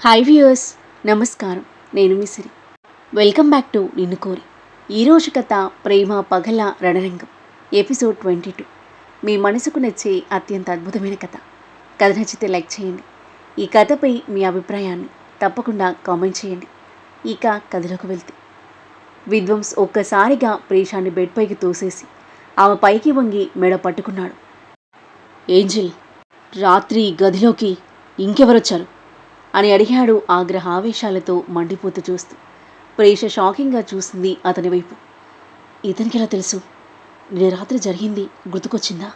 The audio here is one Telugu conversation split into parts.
హాయ్ వ్యూయర్స్, నమస్కారం. నేను మీ సిరి. వెల్కమ్ బ్యాక్ టు నిన్ను కోరి. ఈరోజు కథ ప్రేమ పగల రణరంగం, ఎపిసోడ్ 22. మీ మనసుకు నచ్చే అత్యంత అద్భుతమైన కథ. కథ నచ్చితే లైక్ చేయండి. ఈ కథపై మీ అభిప్రాయాన్ని తప్పకుండా కామెంట్ చేయండి. ఇక కథలోకి వెళ్తే, విధ్వంస్ ఒక్కసారిగా ప్రేషాన్ని బెడ్ పైకి తోసేసి ఆమె పైకి వంగి మెడ పట్టుకున్నాడు. ఏంజిల్, రాత్రి గదిలోకి ఇంకెవరొచ్చారు అని అడిగాడు ఆగ్రహావేశాలతో మండిపోతూ చూస్తూ. ప్రేష షాకింగ్గా చూసింది అతని వైపు. ఇతనికి ఎలా తెలుసు? నిన్న రాత్రి జరిగింది గుర్తుకొచ్చిందా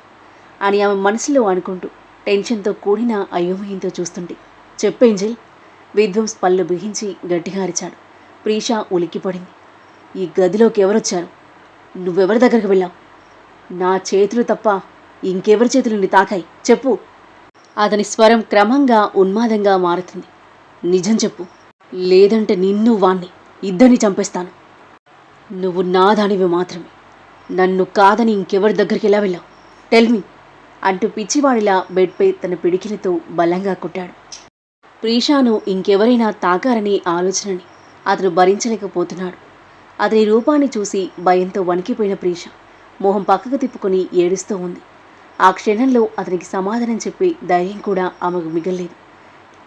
అని ఆమె మనసులో అనుకుంటూ టెన్షన్తో కూడిన అయోమయంతో చూస్తుంటే, చెప్పేంజిల్. విధ్వంస్ పళ్ళు బిగించి గట్టిగా అరిచాడు. ప్రీష ఉలిక్కిపడింది. ఈ గదిలోకి ఎవరొచ్చారు? నువ్వెవరి దగ్గరికి వెళ్ళావు? నా చేతులు తప్ప ఇంకెవరి చేతులు నీ తాకాయి? చెప్పు. అతని స్వరం క్రమంగా ఉన్మాదంగా మారుతుంది. నిజం చెప్పు, లేదంటే నిన్ను వాణ్ణి ఇద్దరిని చంపేస్తాను. నువ్వు నా దానివి మాత్రమే. నన్ను కాదని ఇంకెవరి దగ్గరికి ఎలా వెళ్ళావు? టెల్మీ అంటూ పిచ్చివాడిలా బెడ్పై తన పిడికిలతో బలంగా కొట్టాడు. ప్రీషాను ఇంకెవరైనా తాకారనే ఆలోచనని అతను భరించలేకపోతున్నాడు. అతని రూపాన్ని చూసి భయంతో వణికిపోయిన ప్రీష మొహం పక్కకు తిప్పుకొని ఏడుస్తూ ఉంది. ఆ క్షణంలో అతనికి సమాధానం చెప్పే ధైర్యం కూడా ఆమెకు మిగల్లేదు.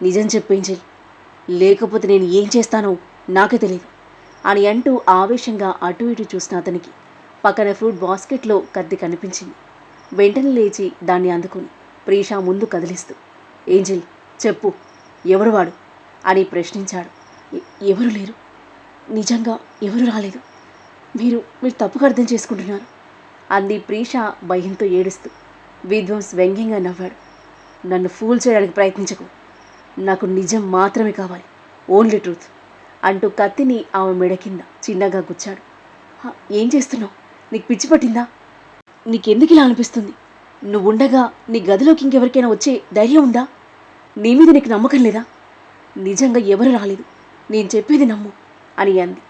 నిజం చెప్పేంజిల్, లేకపోతే నేను ఏం చేస్తానో నాకే తెలియదు అని అంటూ ఆవేశంగా అటు ఇటు చూసిన అతనికి పక్కన ఫ్రూట్ బాస్కెట్లో కత్తి కనిపించింది. వెంటనే లేచి దాన్ని అందుకుని ప్రీషా ముందు కదిలిస్తూ, ఏంజిల్ చెప్పు, ఎవరు వాడు అని ప్రశ్నించాడు. ఎవరు లేరు, నిజంగా ఎవరు రాలేదు. మీరు మీరు తప్పుగా అర్థం చేసుకుంటున్నారు అంది ప్రీష భయంతో ఏడుస్తూ. విధ్వంస్ వ్యంగ్యంగా నవ్వాడు. నన్ను ఫూల్ చేయడానికి ప్రయత్నించకు. నాకు నిజం మాత్రమే కావాలి, ఓన్లీ ట్రూత్ అంటూ కత్తిని ఆమె మెడ కింద చిన్నగా గుచ్చాడు. ఏం చేస్తున్నావు? నీకు పిచ్చి పట్టిందా? నీకెందుకు ఇలా అనిపిస్తుంది? నువ్వుండగా నీ గదిలోకి ఇంకెవరికైనా వచ్చే ధైర్యం ఉందా? నీ మీద నీకు నమ్మకం లేదా? నిజంగా ఎవరు రాలేదు, నేను చెప్పేది నమ్ము అని అంది.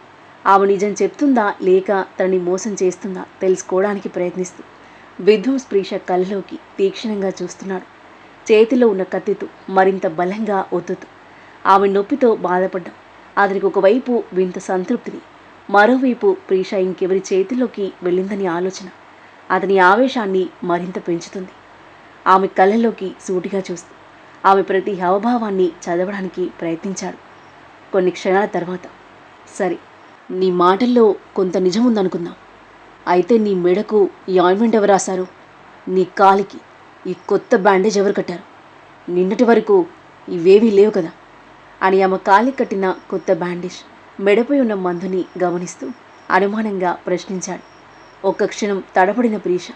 ఆమె నిజం చెప్తుందా లేక తనని మోసం చేస్తుందా తెలుసుకోవడానికి ప్రయత్నిస్తూ విధ్వంస్ ప్రీష కళ్ళలోకి తీక్షణంగా చూస్తున్నాడు. చేతిలో ఉన్న కత్తితో మరింత బలంగా ఒత్తుతూ. ఆమె నొప్పితో బాధపడ్డాం అతనికి ఒకవైపు వింత సంతృప్తిని, మరోవైపు ప్రీష ఇంకెవరి చేతిలోకి వెళ్ళిందని ఆలోచన అతని ఆవేశాన్ని మరింత పెంచుతుంది. ఆమె కళ్ళలోకి సూటిగా చూస్తూ ఆమె ప్రతి హావభావాన్ని చదవడానికి ప్రయత్నించాడు. కొన్ని క్షణాల తర్వాత, సరే, నీ మాటల్లో కొంత నిజం ఉందనుకుందాం. అయితే నీ మెడకు ఈ ఆయింట్మెంట్ ఎవరు రాశారు? నీ కాలికి ఈ కొత్త బ్యాండేజ్ ఎవరు కట్టారు? నిన్నటి వరకు ఇవేవీ లేవు కదా అని ఆమె కాలికి కట్టిన కొత్త బ్యాండేజ్, మెడపై ఉన్న మందుని గమనిస్తూ అనుమానంగా ప్రశ్నించాడు. ఒక్క క్షణం తడబడిన ప్రీష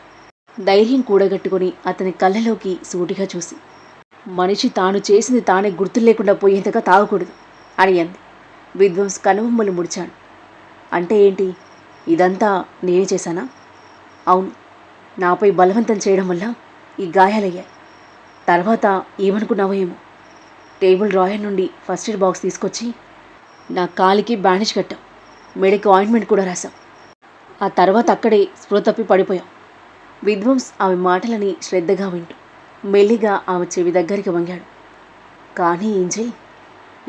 ధైర్యం కూడగట్టుకుని అతని కళ్ళలోకి సూటిగా చూసి, మనిషి తాను చేసింది తానే గుర్తు లేకుండా పోయేంతగా తాగకూడదు అని అంది. విధ్వంస్ కనుబొమ్మలు ముడిచాడు. అంటే ఏంటి? ఇదంతా నేనే చేశానా? అవును, నాపై బలవంతం చేయడం వల్ల ఈ గాయాలయ్యాయి. తర్వాత ఏమనుకున్నావో ఏమో, టేబుల్ డ్రాయర్ నుండి ఫస్ట్ ఎయిడ్ బాక్స్ తీసుకొచ్చి నా కాలికి బ్యాండేజ్ కట్టాం, మెడకి ఆయింట్మెంట్ కూడా రాశాం. ఆ తర్వాత అక్కడే స్పృహ తప్పి పడిపోయాం. విధ్వంస్ ఆమె మాటలని శ్రద్ధగా వింటూ మెల్లిగా ఆమె చెవి దగ్గరికి వంగాడు. కానీ ఏంజిల్,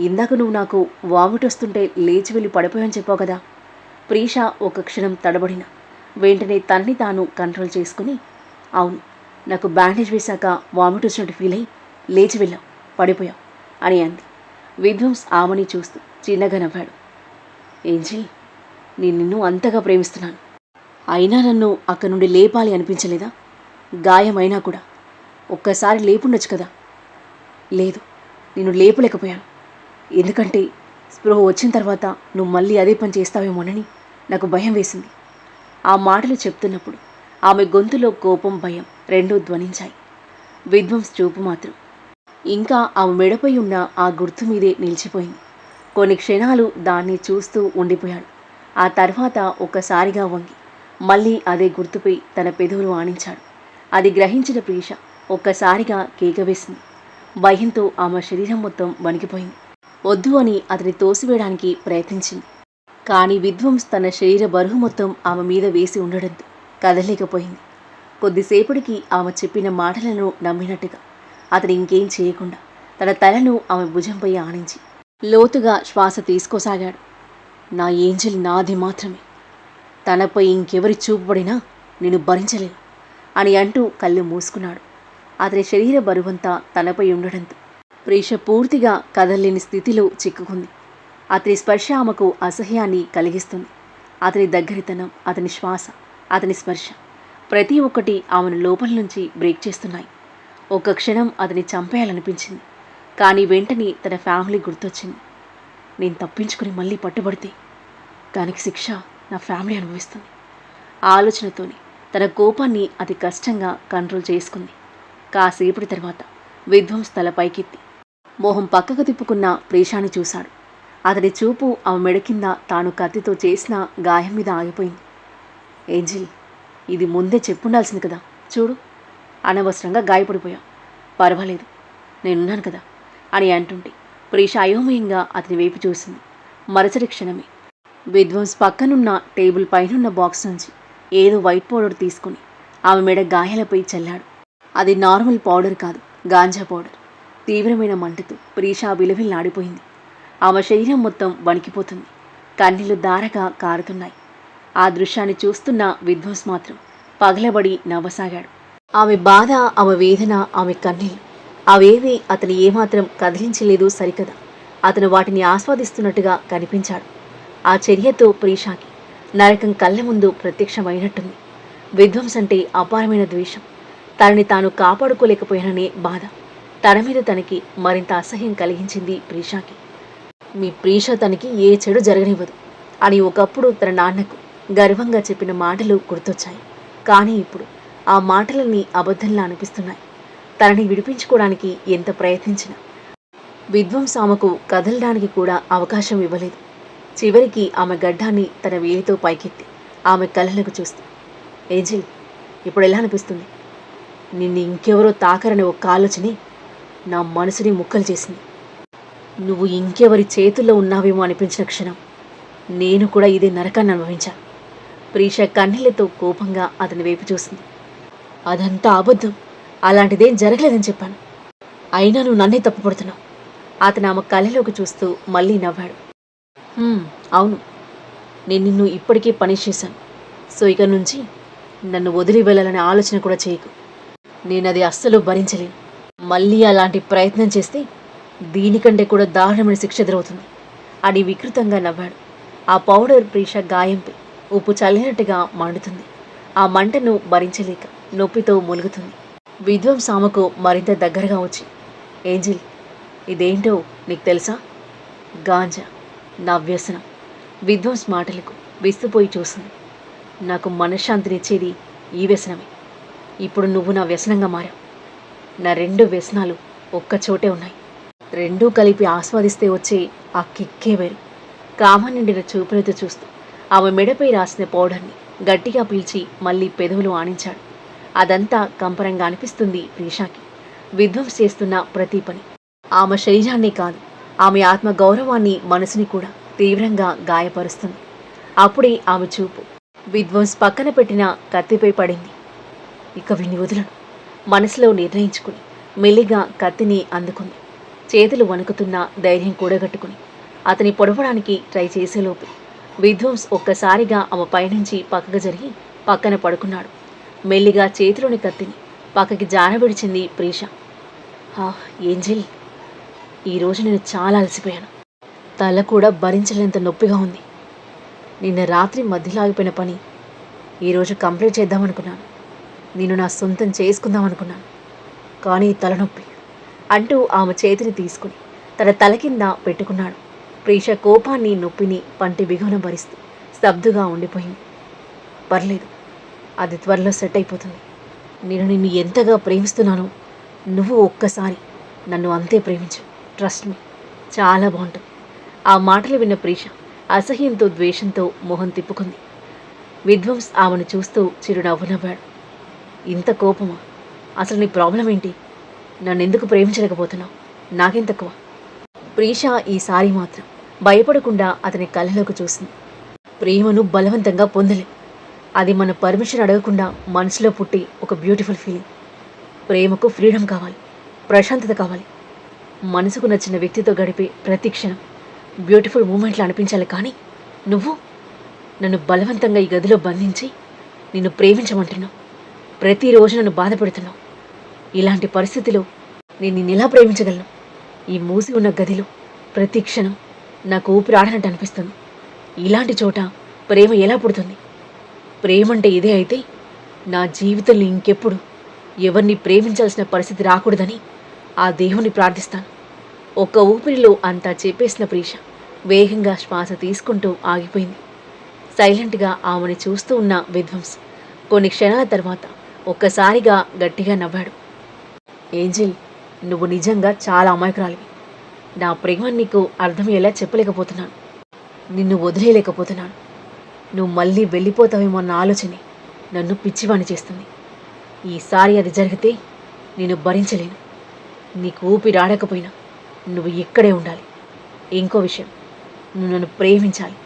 ఇందాక నువ్వు నాకు వామిట్ వస్తుంటే లేచి వెళ్ళి పడిపోయావని చెప్పావు కదా. ప్రీష ఒక క్షణం తడబడిన వెంటనే తన్ని తాను కంట్రోల్ చేసుకుని, అవును, నాకు బ్యాండేజ్ వేశాక వామిట్ వచ్చినట్టు ఫీల్ అయ్యి లేచి వెళ్ళాం, పడిపోయాం అని అంది. విధ్వంస్ ఆమెని చూస్తూ చిన్నగా నవ్వాడు. ఏంజిల్, నేను నిన్ను అంతగా ప్రేమిస్తున్నాను, అయినా నన్ను అక్కడి నుండి లేపాలి అనిపించలేదా? గాయమైనా కూడా ఒక్కసారి లేపుండొచ్చు కదా. లేదు, నేను లేపలేకపోయాను. ఎందుకంటే స్పృహ వచ్చిన తర్వాత నువ్వు మళ్ళీ అదే పని చేస్తావేమోనని నాకు భయం వేసింది. ఆ మాటలు చెప్తున్నప్పుడు ఆమె గొంతులో కోపం, భయం రెండూ ధ్వనించాయి. విధ్వంస్ చూపు మాత్రం ఇంకా ఆమె మెడపై ఉన్న ఆ గుర్తు మీదే నిలిచిపోయింది. కొన్ని క్షణాలు దాన్ని చూస్తూ ఉండిపోయాడు. ఆ తర్వాత ఒక్కసారిగా వంగి మళ్ళీ అదే గుర్తుపై తన పెదవులు ఆనించాడు. అది గ్రహించిన ప్రీష ఒక్కసారిగా కేక వేసింది. భయంతో ఆమె శరీరం మొత్తం వణికిపోయింది. వద్దు అని అతని తోసివేయడానికి ప్రయత్నించింది. కానీ విధ్వంస్ తన శరీర బరువు మొత్తం ఆమె మీద వేసి ఉండడంతో కదలేకపోయింది. కొద్దిసేపటికి ఆమె చెప్పిన మాటలను నమ్మినట్టుగా అతను ఇంకేం చేయకుండా తన తలను ఆమె భుజంపై ఆనించి లోతుగా శ్వాస తీసుకోసాగాడు. నా ఏంజెల్ నాది మాత్రమే. తనపై ఇంకెవరి చూపుబడినా నేను భరించలేను అని అంటూ కళ్ళు మూసుకున్నాడు. అతని శరీర బరువంతా తనపై ఉండడంతో ప్రీష పూర్తిగా కదల్లేని స్థితిలో చిక్కుకుంది. అతని స్పర్శ ఆమెకు అసహ్యాన్ని కలిగిస్తుంది. అతని దగ్గరితనం, అతని శ్వాస, అతని స్పర్శ ప్రతి ఒక్కటి ఆమెను లోపల నుంచి బ్రేక్ చేస్తున్నాయి. ఒక క్షణం అతని చంపేయాలనిపించింది. కానీ వెంటనే తన ఫ్యామిలీ గుర్తొచ్చింది. నేను తప్పించుకుని మళ్ళీ పట్టుబడితే దానికి శిక్ష నా ఫ్యామిలీ అనుభవిస్తుంది. ఆ ఆలోచనతోనే తన కోపాన్ని అతి కష్టంగా కంట్రోల్ చేసుకుంది. కాసేపటి తర్వాత విధ్వంస్ తల పైకెత్తి మోహం పక్కకు తిప్పుకున్న ప్రీషాని చూశాడు. అతని చూపు ఆమె మెడ కింద తాను కత్తితో చేసిన గాయం మీద ఆగిపోయింది. ఏంజిల్, ఇది ముందే చెప్పుండాల్సింది కదా. చూడు, అనవసరంగా గాయపడిపోయా. పర్వాలేదు, నేనున్నాను కదా అని అంటుంటే ప్రీష అయోమయంగా అతని వైపు చూసింది. మరుసటి క్షణమే విధ్వంస్ పక్కనున్న టేబుల్ పైనున్న బాక్స్ నుంచి ఏదో వైట్ పౌడర్ తీసుకుని ఆమె మెడ గాయాలపై చల్లాడు. అది నార్మల్ పౌడర్ కాదు, గాంజా పౌడర్. తీవ్రమైన మంటతో ప్రీష విలవిల్లాడిపోయింది. ఆమె శరీరం మొత్తం వణికిపోతుంది. కన్నీళ్లు ధారగా కారుతున్నాయి. ఆ దృశ్యాన్ని చూస్తున్న విధ్వంస్ మాత్రం పగలబడి నవ్వసాగాడు. ఆమె బాధ, ఆమె వేదన, ఆమె కన్నీళ్లు అవేవి అతను ఏమాత్రం కదిలించలేదు సరికదా. అతను వాటిని ఆస్వాదిస్తున్నట్టుగా కనిపించాడు. ఆ చర్యతో ప్రీషాకి నరకం కళ్ళ ముందు ప్రత్యక్షమైనట్టుంది. విధ్వంస్ అంటే అపారమైన ద్వేషం. తనని తాను కాపాడుకోలేకపోయాననే బాధ తన మీద తనకి మరింత అసహ్యం కలిగించింది ప్రీషాకి. మీ ప్రీష తనకి ఏ చెడు జరగనివ్వదు అని ఒకప్పుడు తన నాన్నకు గర్వంగా చెప్పిన మాటలు గుర్తొచ్చాయి. కానీ ఇప్పుడు ఆ మాటలన్నీ అబద్ధంలా అనిపిస్తున్నాయి. తనని విడిపించుకోవడానికి ఎంత ప్రయత్నించినా విధ్వంస్ ఆమెకు కదలడానికి కూడా అవకాశం ఇవ్వలేదు. చివరికి ఆమె గడ్డాన్ని తన వేలితో పైకెత్తి ఆమె కళ్ళలకు చూస్తూ, ఏంజిల్, ఇప్పుడు ఎలా అనిపిస్తుంది? నిన్ను ఇంకెవరో తాకరని ఒక ఆలోచనే నా మనసుని ముక్కలు చేసింది. నువ్వు ఇంకెవరి చేతుల్లో ఉన్నావేమో అనిపించిన క్షణం నేను కూడా ఇదే నరకాన్ని అనుభవించాను. ప్రీష కన్నీళ్లతో కోపంగా అతని వైపు చూసింది. అదంతా అబద్ధం, అలాంటిదేం జరగలేదని చెప్పాను. అయినా నువ్వు నన్నే తప్పుపడుతున్నావు. అతను ఆమె కళ్ళలోకి చూస్తూ మళ్ళీ నవ్వాడు. అవును, నేను నిన్ను ఇప్పటికీ పనిష్ చేశాను. సో ఇక నుంచి నన్ను వదిలి వెళ్ళాలనే ఆలోచన కూడా చేయకు. నేనది అస్సలు భరించలేను. మళ్ళీ అలాంటి ప్రయత్నం చేస్తే దీనికంటే కూడా దారుణమైన శిక్ష ఎదురవుతుంది అని వికృతంగా నవ్వాడు. ఆ పౌడర్ ప్రీష గాయంపై ఉప్పు చల్లినట్టుగా మండుతుంది. ఆ మంటను భరించలేక నొప్పితో మూలుగుతుంది. విధ్వంస్ ఆమెకు మరింత దగ్గరగా వచ్చి, ఏంజిల్, ఇదేంటో నీకు తెలుసా? గాంజా, నా వ్యసనం. విధ్వంస్ మాటలకు విస్తుపోయి చూసింది. నాకు మనశ్శాంతినిచ్చేది ఈ వ్యసనమే. ఇప్పుడు నువ్వు నా వ్యసనంగా మారావు. నా 2 వ్యసనాలు ఒక్కచోటే ఉన్నాయి. రెండూ కలిపి ఆస్వాదిస్తే వచ్చే ఆ కిక్కే వేరు. కామ నిండిన చూపులతో చూస్తూ ఆమె మెడపై రాసిన పౌడర్ని గట్టిగా పీల్చి మళ్ళీ పెదవులు ఆనించాడు. అదంతా కంపరంగా అనిపిస్తుంది ప్రీషాకి. విధ్వంస్ చేస్తున్న ప్రతి పని ఆమె శరీరాన్ని కాదు, ఆమె ఆత్మ గౌరవాన్ని, మనసుని కూడా తీవ్రంగా గాయపరుస్తుంది. అప్పుడే ఆమె చూపు విధ్వంస్ పక్కన పెట్టిన కత్తిపై పడింది. ఇక విని వదలను మనసులో నిర్ణయించుకుని మెల్లిగా కత్తిని అందుకుంది. చేతులు వణుకుతున్న ధైర్యం కూడగట్టుకుని అతని పొడవడానికి ట్రై చేసేలోపు విధ్వంస్ ఒక్కసారిగా ఆమె పైనుంచి పక్కకు జరిగి పక్కన పడుకున్నాడు. మెల్లిగా చేతిలోని కత్తిని పక్కకి జారవిడిచింది ప్రీష. ఏంజిల్, ఈరోజు నేను చాలా అలసిపోయాను. తల కూడా భరించలేంత నొప్పిగా ఉంది. నిన్న రాత్రి మధ్యలో ఆగిపోయిన పని ఈరోజు కంప్లీట్ చేద్దామనుకున్నాను. నేను నా సొంతం చేసుకుందామనుకున్నాను. కానీ తలనొప్పి అంటూ ఆమె చేతిని తీసుకుని తన తల కింద పెట్టుకున్నాడు. ప్రీష కోపాన్ని, నొప్పిని పంటి బిగున భరిస్తూ స్తబ్దుగా ఉండిపోయింది. పర్లేదు, అది త్వరలో సెట్ అయిపోతుంది. నేను నిన్ను ఎంతగా ప్రేమిస్తున్నానో నువ్వు ఒక్కసారి నన్ను అంతే ప్రేమించు. ట్రస్ట్ మీ, చాలా బాగుంటుంది. ఆ మాటలు విన్న ప్రీష అసహ్యంతో, ద్వేషంతో మొహం తిప్పుకుంది. విధ్వంస్ ఆమెను చూస్తూ చిరునవ్వు నవ్వాడు. ఇంత కోపమా? అసలు నీ ప్రాబ్లం ఏంటి? నన్నెందుకు ప్రేమించలేకపోతున్నావు? నాకేం తక్కువ? ప్రీష ఈసారి మాత్రం భయపడకుండా అతని కళ్ళలోకి చూసింది. ప్రేమను బలవంతంగా పొందలేం. అది మన పర్మిషన్ అడగకుండా మనసులో పుట్టి ఒక బ్యూటిఫుల్ ఫీలింగ్. ప్రేమకు ఫ్రీడమ్ కావాలి, ప్రశాంతత కావాలి. మనసుకు నచ్చిన వ్యక్తితో గడిపే ప్రతి క్షణం బ్యూటిఫుల్ మూమెంట్లు అనిపించాలి. కానీ నువ్వు నన్ను బలవంతంగా ఈ గదిలో బంధించి నిన్ను ప్రేమించమంటున్నావు. ప్రతిరోజు నన్ను బాధ పెడుతున్నావు. ఇలాంటి పరిస్థితిలో నేను నిన్నెలా ప్రేమించగలను? ఈ మూసి ఉన్న గదిలో ప్రతి క్షణం నాకు ఊపిరాడనట్టు అనిపిస్తుంది. ఇలాంటి చోట ప్రేమ ఎలా పుడుతుంది? ప్రేమంటే ఇదే అయితే నా జీవితంలో ఇంకెప్పుడు ఎవరిని ప్రేమించాల్సిన పరిస్థితి రాకూడదని ఆ దేవుని ప్రార్థిస్తాను. ఒక్క ఊపిరిలో అంతా చెప్పేసిన ప్రీష వేగంగా శ్వాస తీసుకుంటూ ఆగిపోయింది. సైలెంట్గా ఆమెను చూస్తూ ఉన్న విధ్వంస్ కొన్ని క్షణాల తర్వాత ఒక్కసారిగా గట్టిగా నవ్వాడు. ఏంజెల్, నువ్వు నిజంగా చాలా అమాయకురాలివి. నా ప్రేమ నీకు అర్థమయ్యేలా చెప్పలేకపోతున్నాను. నిన్ను వదిలేయలేకపోతున్నాను. నువ్వు మళ్ళీ వెళ్ళిపోతావేమో అన్న ఆలోచనే నన్ను పిచ్చివాణి చేస్తుంది. ఈసారి అది జరిగితే నేను భరించలేను. నీకు ఊపిరాడకపోయినా నువ్వు ఇక్కడే ఉండాలి. ఇంకో విషయం, నువ్వు నన్ను ప్రేమించాలి.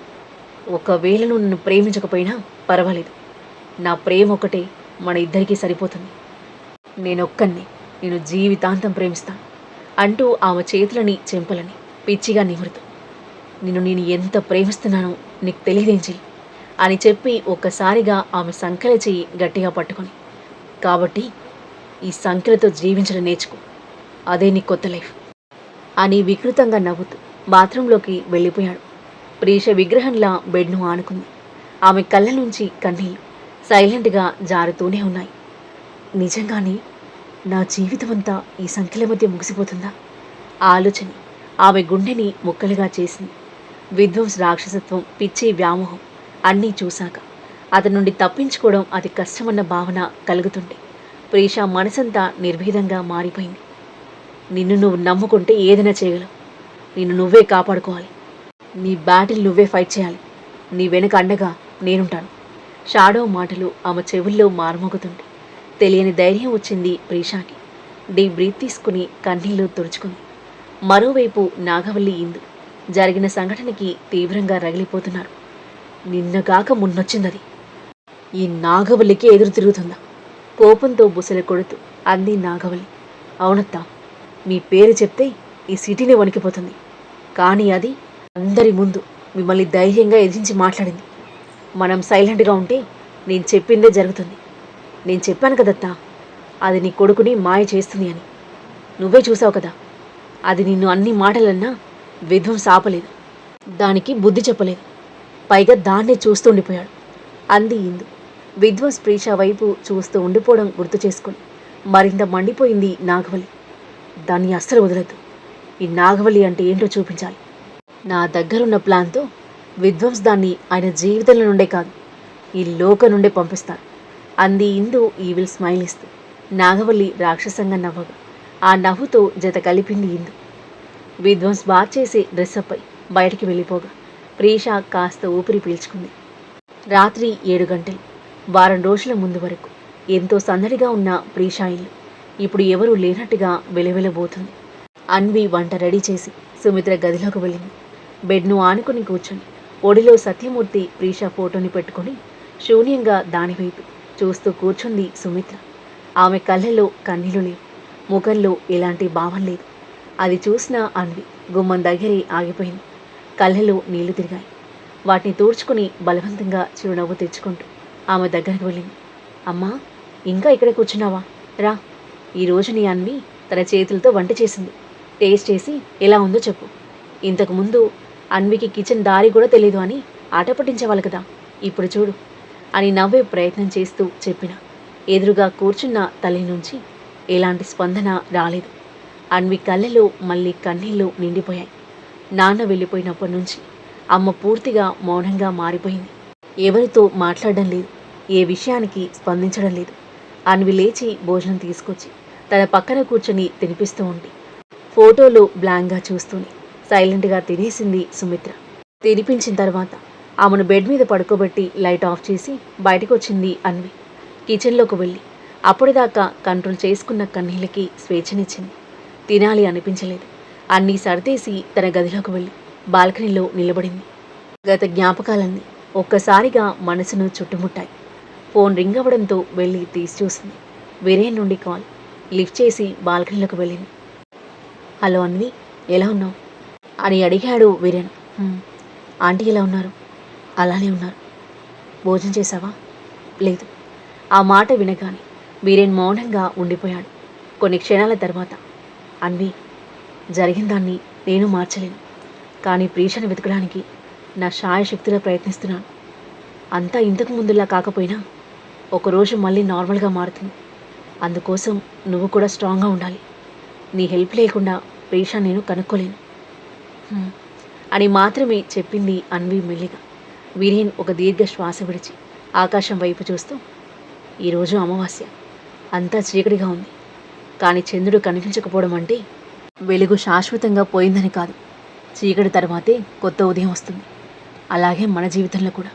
ఒకవేళ నువ్వు నన్ను ప్రేమించకపోయినా పర్వాలేదు. నా ప్రేమ ఒకటే మన ఇద్దరికీ సరిపోతుంది. నేనొక్కన్ని నేను జీవితాంతం ప్రేమిస్తాను అంటూ ఆమె చేతులని చెంపలని పిచ్చిగా నిమురుతూ, నేను ఎంత ప్రేమిస్తున్నానో నీకు తెలియదేంచి అని చెప్పి ఒక్కసారిగా ఆమె సంఖ్యల చెయ్యి గట్టిగా పట్టుకొని, కాబట్టి ఈ సంఖ్యలతో జీవించడం నేర్చుకో, అదే నీ కొత్త లైఫ్ అని వికృతంగా నవ్వుతూ బాత్రూంలోకి వెళ్ళిపోయాడు. ప్రీష విగ్రహంలా బెడ్ను ఆనుకుంది. ఆమె కళ్ళ నుంచి కన్నీళ్లు సైలెంట్గా జారుతూనే ఉన్నాయి. నిజంగానే నా జీవితమంతా ఈ సంఖ్యల మధ్య ముగిసిపోతుందా? ఆ ఆలోచన ఆమె గుండెని ముక్కలుగా చేసింది. విధ్వంస్ రాక్షసత్వం, పిచ్చి, వ్యామోహం అన్నీ చూశాక అతని నుండి తప్పించుకోవడం అతి కష్టమన్న భావన కలుగుతుంటే ప్రీష మనసంతా నిర్భీదంగా మారిపోయింది. నిన్ను నువ్వు నమ్ముకుంటే ఏదైనా చేయగలవు. నిన్ను నువ్వే కాపాడుకోవాలి. నీ బ్యాటిల్ నువ్వే ఫైట్ చేయాలి. నీ వెనక అండగా నేనుంటాను. షాడో మాటలు ఆమె చెవుల్లో మారుమోగుతుంటే తెలియని ధైర్యం వచ్చింది ప్రీషాకి. డీప్ బ్రీత్ తీసుకుని కన్నీళ్లు తుడుచుకుంది. మరోవైపు నాగవల్లి, ఇందు జరిగిన సంఘటనకి తీవ్రంగా రగిలిపోతున్నారు. నిన్నగాక మున్నొచ్చిందది. ఈ నాగవల్లికి ఎదురు తిరుగుతుందా? కోపంతో బుసలు కొడుతూ అంది నాగవల్లి. అవునత్తా, మీ పేరు చెప్తే ఈ సిటీని వణికిపోతుంది. కానీ అది అందరి ముందు మిమ్మల్ని ధైర్యంగా ఎదిరించి మాట్లాడింది. మనం సైలెంట్గా ఉంటే నేను చెప్పిందే జరుగుతుంది. నేను చెప్పాను కదత్తా, అది నీ కొడుకుని మాయ చేస్తుంది అని. నువ్వే చూసావు కదా. అది నిన్ను అన్ని మాటలన్నా విధ్వంస్ ఆపలేదు. దానికి బుద్ధి చెప్పలేదు. పైగా దాన్నే చూస్తూ ఉండిపోయాడు అంది ఇందు. విధ్వంస్ ప్రీష వైపు చూస్తూ ఉండిపోవడం గుర్తు చేసుకుని మరింత మండిపోయింది నాగవల్లి. దాన్ని అస్సలు వదలద్దు. ఈ నాగవల్లి అంటే ఏంటో చూపించాలి. నా దగ్గరున్న ప్లాన్తో విధ్వంస్ దాన్ని ఆయన జీవితంలో నుండే కాదు, ఈ లోక నుండే పంపిస్తాను అంది ఇందు ఈవిల్ స్మైల్ ఇస్తూ. నాగవల్లి రాక్షసంగా నవ్వగా ఆ నవ్వుతో జత కలిపింది ఇందు. విధ్వంస్ బార్ చేసి డ్రెస్అప్ అయి బయటికి వెళ్ళిపోగా ప్రీష కాస్త ఊపిరి పీల్చుకుంది. రాత్రి 7 గంటలు. వారం రోజుల ముందు వరకు ఎంతో సందడిగా ఉన్న ప్రీషా ఇల్లు ఇప్పుడు ఎవరూ లేనట్టుగా వెలవెలబోతుంది. అన్వి వంట రెడీ చేసి సుమిత్ర గదిలోకి వెళ్ళింది. బెడ్ను ఆనుకుని కూర్చొని ఒడిలో సత్యమూర్తి ప్రీషా ఫోటోని పెట్టుకుని శూన్యంగా దానివైపు చూస్తూ కూర్చుంది సుమిత్ర. ఆమె కళ్ళల్లో కన్నీళ్లు లేవు, ముఖంలో ఎలాంటి భావం లేదు. అది చూసిన అన్వి గుమ్మం దగ్గరే ఆగిపోయింది. కళ్ళలో నీళ్లు తిరిగాయి. వాటిని తూడ్చుకుని బలవంతంగా చిరునవ్వు తెచ్చుకుంటూ ఆమె దగ్గరికి వెళ్ళింది. అమ్మా, ఇంకా ఇక్కడ కూర్చున్నావా? రా, ఈరోజు నీ అన్వి తన చేతులతో వంట చేసింది. టేస్ట్ చేసి ఎలా ఉందో చెప్పు. ఇంతకుముందు అన్వికి కిచెన్ దారి కూడా తెలీదు అని ఆట పట్టించేవాళ్ళు కదా, ఇప్పుడు చూడు అని నవ్వే ప్రయత్నం చేస్తూ చెప్పిన ఎదురుగా కూర్చున్న తల్లి నుంచి ఎలాంటి స్పందన రాలేదు. అన్వి కళ్ళలో మళ్ళీ కన్నీళ్లు నిండిపోయాయి. నాన్న వెళ్ళిపోయినప్పటి నుంచి అమ్మ పూర్తిగా మౌనంగా మారిపోయింది. ఎవరితో మాట్లాడడం లేదు, ఏ విషయానికి స్పందించడం లేదు. అన్వి లేచి భోజనం తీసుకొచ్చి తన పక్కన కూర్చొని తినిపిస్తూ ఉండి ఫోటోలో బ్లాంక్గా చూస్తూనే సైలెంట్గా తినేసింది సుమిత్ర. తినిపించిన తర్వాత ఆమెను బెడ్ మీద పడుకోబెట్టి లైట్ ఆఫ్ చేసి బయటకు వచ్చింది అన్వి. కిచెన్లోకి వెళ్ళి అప్పటిదాకా కంట్రోల్ చేసుకున్న కన్నీళ్ళకి స్వేచ్ఛనిచ్చింది. తినాలి అనిపించలేదు. అన్నీ సర్దేసి తన గదిలోకి వెళ్ళి బాల్కనీలో నిలబడింది. గత జ్ఞాపకాలన్నీ ఒక్కసారిగా మనసును చుట్టుముట్టాయి. ఫోన్ రింగ్ అవ్వడంతో వెళ్ళి తీసి చూసింది. వీరేన్ నుండి కాల్. లిఫ్ట్ చేసి బాల్కనీలోకి వెళ్ళింది. హలో అన్వి, ఎలా ఉన్నావు అని అడిగాడు వీరేన్. ఆంటీ ఎలా ఉన్నారు? అలానే ఉన్నారు. భోజనం చేశావా? లేదు. ఆ మాట వినగానే వీరేన్ మౌనంగా ఉండిపోయాడు. కొన్ని క్షణాల తర్వాత, అన్వి, జరిగిన దాన్ని నేను మార్చలేను, కానీ ప్రీషను వెతకడానికి నా శాయశక్తిలో ప్రయత్నిస్తున్నాను. అంతా ఇంతకు ముందులా కాకపోయినా ఒకరోజు మళ్ళీ నార్మల్గా మారుతుంది. అందుకోసం నువ్వు కూడా స్ట్రాంగ్గా ఉండాలి. నీ హెల్ప్ లేకుండా ప్రీషా నేను కనుక్కోలేను అని మాత్రమే చెప్పింది అన్వి మెల్లిగా. వీరేన్ ఒక దీర్ఘ శ్వాస విడిచి ఆకాశం వైపు చూస్తూ, ఈరోజు అమావాస్య, అంతా చీకటిగా ఉంది. కానీ చంద్రుడు కనిపించకపోవడం అంటే వెలుగు శాశ్వతంగా పోయిందని కాదు. చీకటి తర్వాతే కొత్త ఉదయం వస్తుంది. అలాగే మన జీవితంలో కూడా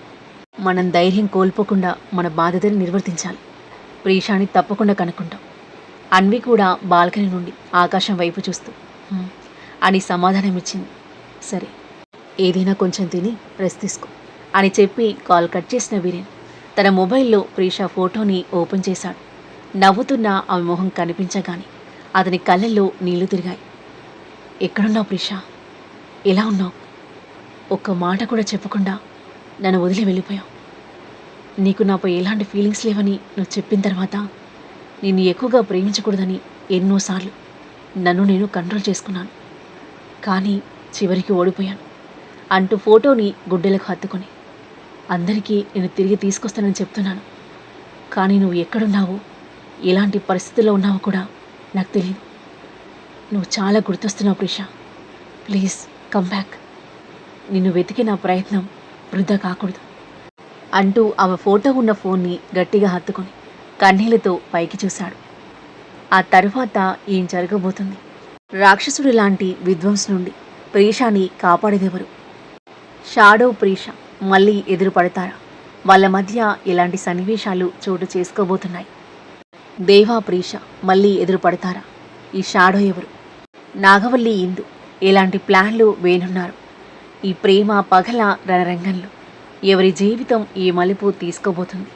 మనం ధైర్యం కోల్పోకుండా మన బాధ్యతని నిర్వర్తించాలి. ప్రీషాని తప్పకుండా కనుక్కుంటాం. అన్వి కూడా బాల్కనీ నుండి ఆకాశం వైపు చూస్తూ అని సమాధానం ఇచ్చింది. సరే, ఏదైనా కొంచెం తిని రెస్ట్ తీసుకో అని చెప్పి కాల్ కట్ చేసిన వీరేన్ తన మొబైల్లో ప్రీషా ఫోటోని ఓపెన్ చేశాడు. నవ్వుతున్న ఆమె మొహం కనిపించగానే అతని కళ్ళల్లో నీళ్లు తిరిగాయి. ఎక్కడున్నావు ప్రీషా? ఎలా ఉన్నావు? ఒక్క మాట కూడా చెప్పకుండా నన్ను వదిలి వెళ్ళిపోయావు. నీకు నాపై ఎలాంటి ఫీలింగ్స్ లేవని నువ్వు చెప్పిన తర్వాత నిన్ను ఎక్కువగా ప్రేమించకూడదని ఎన్నోసార్లు నన్ను నేను కంట్రోల్ చేసుకున్నాను. కానీ చివరికి ఓడిపోయాను అంటూ ఫోటోని గుడ్డెలకు హత్తుకొని, అందరికీ నేను తిరిగి తీసుకొస్తానని చెప్తున్నాను, కానీ నువ్వు ఎక్కడున్నావో ఎలాంటి పరిస్థితుల్లో ఉన్నావో కూడా నాకు తెలియదు. నువ్వు చాలా గుర్తొస్తున్నావు ప్రీషా. Please come back. నిన్ను వెతికి నా ప్రయత్నం వృధా కాకూడదు అంటూ ఆమె ఫోటో ఉన్న ఫోన్ని గట్టిగా హత్తుకొని కన్నీళ్లతో పైకి చూశాడు. ఆ తరువాత ఏం జరగబోతుంది? రాక్షసుడి లాంటి విధ్వంస్ నుండి ప్రీషాని కాపాడేదెవరు? షాడో ప్రీషా మళ్ళీ ఎదురు పడతారా? వాళ్ళ మధ్య ఎలాంటి సన్నివేశాలు చోటు చేసుకోబోతున్నాయి? దేవా ప్రీషా మళ్ళీ ఎదురు పడతారా? ఈ షాడో ఎవరు? నాగవల్లి ఇందు ఎలాంటి ప్లాన్లు వేనున్నారు? ఈ ప్రేమ పగల రణరంగంలో ఎవరి జీవితం ఏ మలుపు తీసుకోబోతుంది?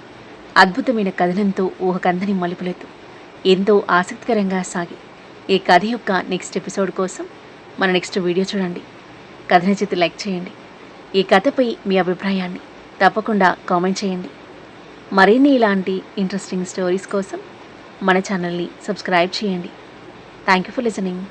అద్భుతమైన కథనంతో ఊహకందని మలుపులతో ఎంతో ఆసక్తికరంగా సాగి ఈ కథ యొక్క నెక్స్ట్ ఎపిసోడ్ కోసం మన నెక్స్ట్ వీడియో చూడండి. కథ నచ్చితే లైక్ చేయండి. ఈ కథపై మీ అభిప్రాయాన్ని తప్పకుండా కామెంట్ చేయండి. మరిన్ని ఇలాంటి ఇంట్రెస్టింగ్ స్టోరీస్ కోసం మన ఛానల్ని సబ్స్క్రైబ్ చేయండి. Thank you for listening.